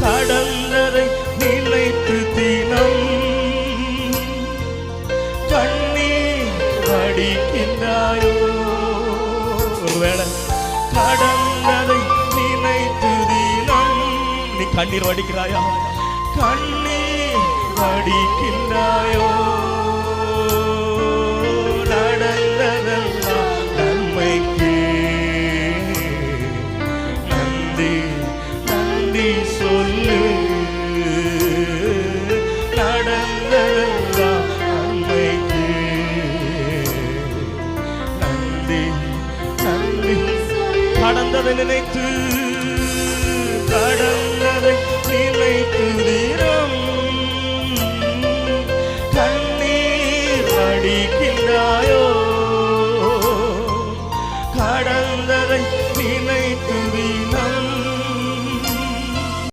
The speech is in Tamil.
கடந்ததை நினைத்து தினம் கண்ணீர் வடிக்கின்றாயோ? ஒருவேளை கடந்ததை நினைத்து தினம் நீ கண்ணீர் வடிக்கிறாயா? கண்ணீர் வடிக்கின்றாயோ? நடந்ததெல்லாம் நன்மைக்கு நன்றி நன்றி சொல்லு. நடந்ததெல்லாம் நன்மைக்கு நன்றி நன்றி. கடந்ததை நினைத்து கடந்ததை நினைத்து